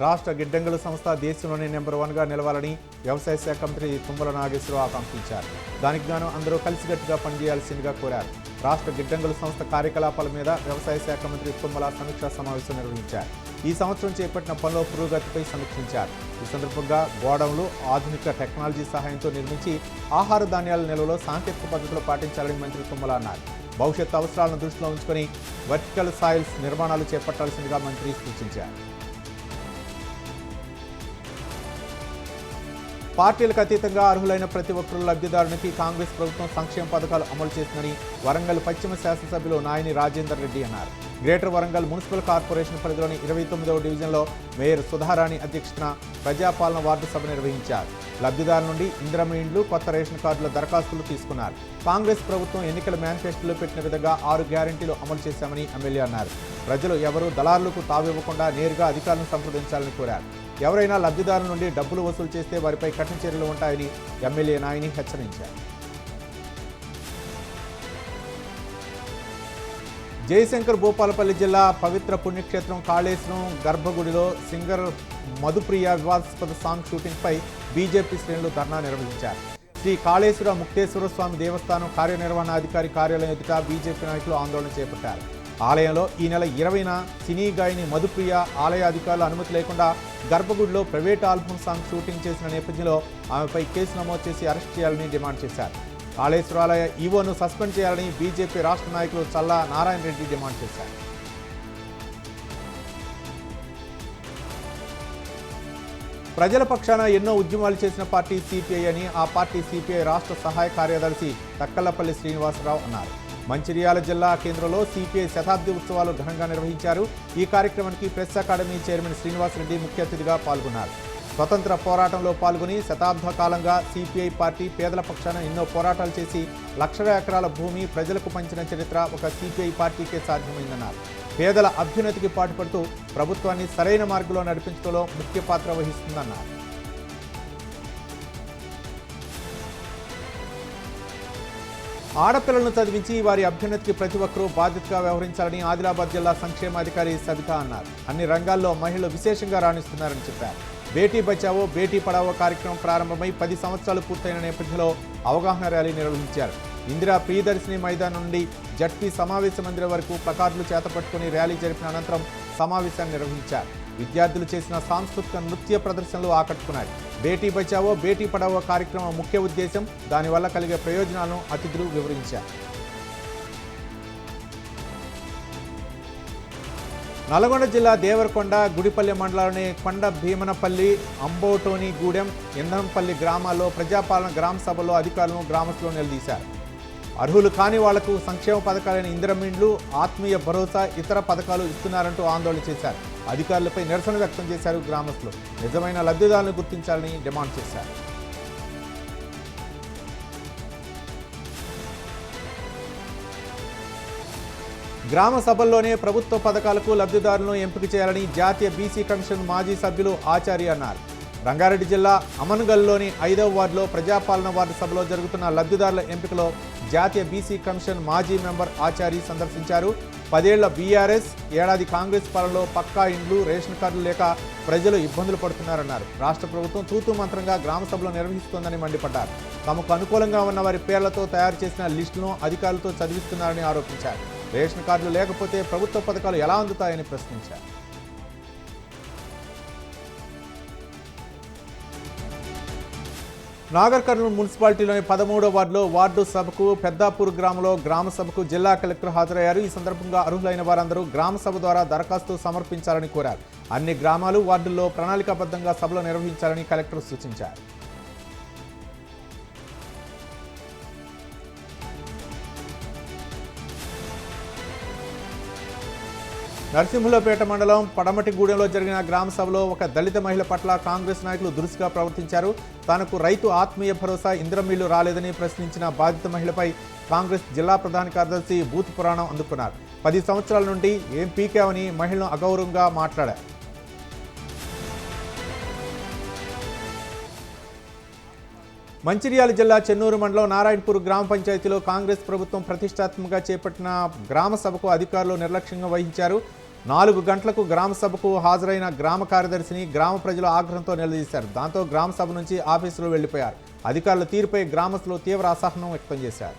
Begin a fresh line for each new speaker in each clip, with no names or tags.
రాష్ట్ర గిడ్డంగుల సంస్థ దేశంలోనే నెంబర్ 1గా నిలవాలని వ్యవసాయ శాఖ మంత్రి తుమ్మల నాగేశ్వరరావు ఆకాంక్షించారు. దానికి గాను అందరూ కలిసికట్టుగా పనిచేయాల్సిందిగా కోరారు. రాష్ట్ర గిడ్డంగుల సంస్థ కార్యకలాపాల మీద వ్యవసాయ శాఖ మంత్రి తుమ్మల సమీక్షా సమావేశం నిర్వహించారు. ఈ సంవత్సరం చేపట్టిన పనుల పురోగతిపై సమీక్షించారు. ఈ సందర్భంగా గోడౌన్లు ఆధునిక టెక్నాలజీ సహాయంతో నిర్మించి ఆహార ధాన్యాల నిల్వలో సాంకేతిక పద్ధతులు పాటించాలని మంత్రి తుమ్మల అన్నారు. భవిష్యత్ అవసరాలను దృష్టిలో ఉంచుకొని వర్టికల్ సాయిల్స్ నిర్మాణాలు చేపట్టాల్సిందిగా మంత్రి సూచించారు. పార్టీలకు అతీతంగా అర్హులైన ప్రతి ఒక్కరూ లబ్ధిదారునికి కాంగ్రెస్ ప్రభుత్వం సంక్షేమ పథకాలు అమలు చేస్తుందని వరంగల్ పశ్చిమ శాసనసభ్యులు నాయని రాజేందర్ రెడ్డి అన్నారు. గ్రేటర్ వరంగల్ మున్సిపల్ కార్పొరేషన్ పరిధిలోని 29వ డివిజన్లో మేయర్ సుధారాణి అధ్యక్షతన ప్రజాపాలన వార్డు సభ నిర్వహించారు. లబ్ధిదారుల నుండి ఇందిరమ్మ ఇండ్లు, కొత్త రేషన్ కార్డుల దరఖాస్తులు తీసుకున్నారు. కాంగ్రెస్ ప్రభుత్వం ఎన్నికల మేనిఫెస్టోలో పెట్టిన విధంగా 6 గ్యారెంటీలు అమలు చేశామని ఎమ్మెల్యే అన్నారు. ప్రజలు ఎవరూ దళారులకు తావివ్వకుండా నేరుగా అధికారులను సంప్రదించాలని కోరారు. ఎవరైనా లబ్ధిదారుల నుండి డబ్బులు వసూలు చేస్తే వారిపై కఠిన చర్యలు ఉంటాయని ఎమ్మెల్యే నాయని హెచ్చరించారు. జయశంకర్ భూపాలపల్లి జిల్లా పవిత్ర పుణ్యక్షేత్రం కాళేశ్వరం గర్భగుడిలో సింగర్ మధుప్రియ వివాదాస్పద సాంగ్ షూటింగ్పై బీజేపీ శ్రేణులు ధర్నా నిర్వహించారు. శ్రీ కాళేశ్వర ముక్తేశ్వర స్వామి దేవస్థానం కార్యనిర్వహణాధికారి కార్యాలయం ఎదుట బీజేపీ నాయకులు ఆందోళన చేపట్టారు. ఆలయంలో ఈ నెల 20న సినీ గాయని మధుప్రియ ఆలయ అధికారుల అనుమతి లేకుండా గర్భగుడిలో ప్రైవేట్ ఆల్బమ్ సాంగ్ షూటింగ్ చేసిన నేపథ్యంలో ఆమెపై కేసు నమోదు చేసి అరెస్ట్ చేయాలని డిమాండ్ చేశారు. కాళేశ్వరాలయ ఈవోను సస్పెండ్ చేయాలని బీజేపీ రాష్ట్ర నాయకులు చల్లా నారాయణ రెడ్డి డిమాండ్ చేశారు. ప్రజల పక్షాన ఎన్నో ఉద్యమాలు చేసిన పార్టీ సిపిఐ అని ఆ పార్టీ సిపిఐ రాష్ట్ర సహాయ కార్యదర్శి తక్కలపల్లి శ్రీనివాసరావు అన్నారు. మంచిర్యాల జిల్లా కేంద్రంలో సిపిఐ శతాబ్ది ఉత్సవాలు ఘనంగా నిర్వహించారు. ఈ కార్యక్రమానికి ప్రెస్ అకాడమీ చైర్మన్ శ్రీనివాసరెడ్డి ముఖ్య అతిథిగా పాల్గొన్నారు. స్వతంత్ర పోరాటంలో పాల్గొని శతాబ్ద కాలంగా సిపిఐ పార్టీ పేదల పక్షాన ఎన్నో పోరాటాలు చేసి లక్షల ఎకరాల భూమి ప్రజలకు పంచిన చరిత్ర ఒక సిపిఐ పార్టీకే సాధ్యమైందన్నారు. పేదల అభ్యున్నతికి పాటుపడుతూ ప్రభుత్వాన్ని సరైన మార్గంలో నడిపించడంలో ముఖ్య పాత్ర వహిస్తుందన్నారు. ఆడపిల్లలను చదివించి వారి అభ్యున్నతికి ప్రతి ఒక్కరూ బాధ్యతగా వ్యవహరించాలని ఆదిలాబాద్ జిల్లా సంక్షేమాధికారి సబిత అన్నారు. అన్ని రంగాల్లో మహిళలు విశేషంగా రాణిస్తున్నారని చెప్పారు. బేటీ బచావో బేటీ పడావో కార్యక్రమం ప్రారంభమై 10 సంవత్సరాలు పూర్తయిన నేపథ్యంలో అవగాహన ర్యాలీ నిర్వహించారు. ఇందిరా ప్రియదర్శిని మైదానం నుండి జడ్పీ సమావేశ మందిరం వరకు ప్లకార్డులు చేతపట్టుకుని ర్యాలీ జరిపిన అనంతరం సమావేశాన్ని నిర్వహించారు. విద్యార్థులు చేసిన సాంస్కృతిక నృత్య ప్రదర్శనలు ఆకట్టుకున్నాయి. బేటీ బచావో బేటీ పడావో కార్యక్రమం ముఖ్య ఉద్దేశం, దానివల్ల కలిగే ప్రయోజనాలను అతిథులు వివరించారు. నల్గొండ జిల్లా దేవరకొండ, గుడిపల్లి మండలంలోని కొండ భీమనపల్లి, అంబోటోని గూడెం, ఇంధనంపల్లి గ్రామాల్లో ప్రజాపాలన గ్రామ సభలో అధికారులను గ్రామస్తులు నిలదీశారు. అర్హులు కాని వాళ్లకు సంక్షేమ పథకాలైన ఇందిరమ్మ ఇండ్లు, ఆత్మీయ భరోసా, ఇతర పథకాలు ఇస్తున్నారంటూ ఆందోళన చేశారు. అధికారులపై నిరసన వ్యక్తం చేశారు గ్రామస్తులు. నిజమైన లబ్ధిదారులను గుర్తించాలని డిమాండ్ చేశారు. గ్రామ సభల్లోనే ప్రభుత్వ పథకాలకు లబ్ధిదారులను ఎంపిక చేయాలని జాతీయ బీసీ కమిషన్ మాజీ సభ్యులు ఆచార్య అన్నారు. రంగారెడ్డి జిల్లా అమన్గల్లోని 5వ వార్డులో ప్రజాపాలన వార్డు సభలో జరుగుతున్న లబ్ధిదారుల ఎంపికలో జాతీయ బీసీ కమిషన్ మాజీ మెంబర్ ఆచార్య సందర్శించారు. 10 ఏళ్ల బీఆర్ఎస్, ఏడాది కాంగ్రెస్ పాలనలో పక్కా ఇండ్లు, రేషన్ కార్డులు లేక ప్రజలు ఇబ్బందులు పడుతున్నారన్నారు. రాష్ట్ర ప్రభుత్వం తూతూ మంత్రంగా గ్రామ సభలు నిర్వహిస్తోందని మండిపడ్డారు. తమకు అనుకూలంగా ఉన్న వారి పేర్లతో తయారు చేసిన లిస్టులను అధికారులతో చదివిస్తున్నారని ఆరోపించారు. రేషన్ కార్డులు లేకపోతే ప్రభుత్వ పథకాలు ఎలా అందుతాయని ప్రశ్నించారు. నాగర్ కర్నూలు మున్సిపాలిటీలోని 13వ వార్డులో వార్డు సభకు పెద్దాపూర్ గ్రామంలో గ్రామ సభకు జిల్లా కలెక్టర్ హాజరయ్యారు. ఈ సందర్భంగా అర్హులైన వారందరూ గ్రామ సభ ద్వారా దరఖాస్తు సమర్పించాలని కోరారు. అన్ని గ్రామాలు, వార్డుల్లో ప్రణాళికాబద్ధంగా సభలు నిర్వహించాలని కలెక్టర్ సూచించారు. నరసింహులపేట మండలం పడమటిగూడెంలో జరిగిన గ్రామ సభలో ఒక దళిత మహిళ పట్ల కాంగ్రెస్ నాయకులు దురుసుగా ప్రవర్తించారు. తనకు రైతు ఆత్మీయ భరోసా ఇందిరమ్మ ఇల్లు రాలేదని ప్రశ్నించిన బాధిత మహిళపై కాంగ్రెస్ జిల్లా ప్రధాన కార్యదర్శి బూత్ పురాణం అందుకున్నారు. 10 సంవత్సరాల నుండి ఏం పీకావని మహిళను అగౌరవంగా మాట్లాడారు. మంచిర్యాల జిల్లా చెన్నూరు మండలం నారాయణపూర్ గ్రామ పంచాయతీలో కాంగ్రెస్ ప్రభుత్వం ప్రతిష్టాత్మకంగా చేపట్టిన గ్రామ సభకు అధికారులు నిర్లక్ష్యంగా వహించారు. 4 గంటలకు గ్రామ సభకు హాజరైన గ్రామ కార్యదర్శిని గ్రామ ప్రజలు ఆగ్రహంతో నిలదీశారు. దాంతో గ్రామ సభ నుంచి ఆఫీసులో వెళ్లిపోయారు. అధికారుల తీరుపై గ్రామస్తులు తీవ్ర అసహనం వ్యక్తం చేశారు.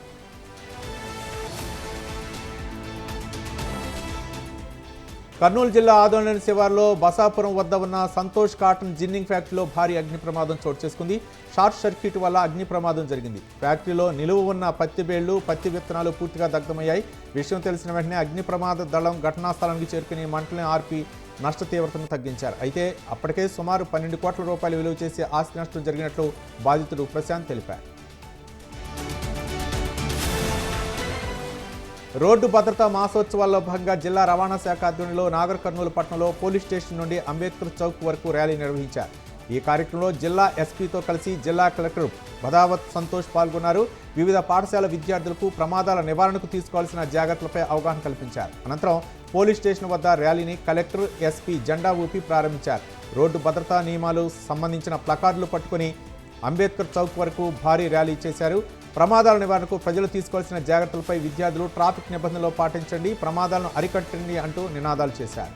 కర్నూలు జిల్లా ఆదోళన శివార్లో బసాపురం వద్ద ఉన్న సంతోష్ కాటన్ జిన్నింగ్ ఫ్యాక్టరీలో భారీ అగ్ని ప్రమాదం చోటు చేసుకుంది. షార్ట్ సర్క్యూట్ వల్ల అగ్ని ప్రమాదం జరిగింది. ఫ్యాక్టరీలో నిలువ ఉన్న పత్తి బేళ్లు, పత్తి విత్తనాలు పూర్తిగా దగ్ధమయ్యాయి. విషయం తెలిసిన వెంటనే అగ్ని ప్రమాద దళం ఘటనా స్థలానికి చేరుకుని మంటలను ఆర్పి నష్ట తీవ్రతను తగ్గించారు. అయితే అప్పటికే సుమారు 12 కోట్ల రూపాయలు విలువ చేసే ఆస్తి నష్టం జరిగినట్లు బాధితుడు ప్రశాంత్ తెలిపారు. రోడ్డు భద్రతా మాసోత్సవాల్లో భాగంగా జిల్లా రవాణా శాఖ ఆధ్వర్యంలో నాగర్ కర్నూలు పట్టణంలో పోలీస్ స్టేషన్ నుండి అంబేద్కర్ చౌక్ వరకు ర్యాలీ నిర్వహించారు. ఈ కార్యక్రమంలో జిల్లా ఎస్పీతో కలిసి జిల్లా కలెక్టర్ బదావత్ సంతోష్ పాల్గొన్నారు. వివిధ పాఠశాల విద్యార్థులకు ప్రమాదాల నివారణకు తీసుకోవాల్సిన జాగ్రత్తలపై అవగాహన కల్పించారు. అనంతరం పోలీస్ స్టేషన్ వద్ద ర్యాలీని కలెక్టర్, ఎస్పీ జెండా ఊపి ప్రారంభించారు. రోడ్డు భద్రతా నియమాలు సంబంధించిన ప్లకార్డులు పట్టుకుని అంబేద్కర్ చౌక్ వరకు భారీ ర్యాలీ చేశారు. ప్రమాదాల నివారణకు ప్రజలు తీసుకోవాల్సిన జాగ్రత్తలపై విద్యార్థులు ట్రాఫిక్ నిబంధనలు పాటించండి, ప్రమాదాలను అరికట్టండి అంటూ నినాదాలు చేశారు.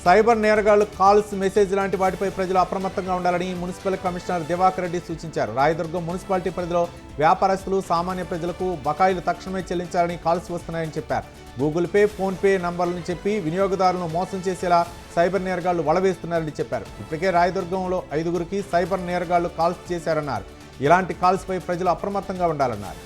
సైబర్ నేరగాళ్లు కాల్స్, మెసేజ్ లాంటి వాటిపై ప్రజలు అప్రమత్తంగా ఉండాలని మున్సిపల్ కమిషనర్ దివాకర్ రెడ్డి సూచించారు. రాయదుర్గం మున్సిపాలిటీ పరిధిలో వ్యాపారస్తులు, సామాన్య ప్రజలకు బకాయిలు తక్షణమే చెల్లించాలని కాల్స్ వస్తున్నాయని చెప్పారు. గూగుల్ పే, ఫోన్పే నంబర్లను చెప్పి వినియోగదారులను మోసం చేసేలా సైబర్ నేరగాళ్లు వలవేస్తున్నారని చెప్పారు. ఇప్పటికే రాయదుర్గంలో 5గురికి సైబర్ నేరగాళ్లు కాల్స్ చేశారన్నారు. ఇలాంటి కాల్స్పై ప్రజలు అప్రమత్తంగా ఉండాలన్నారు.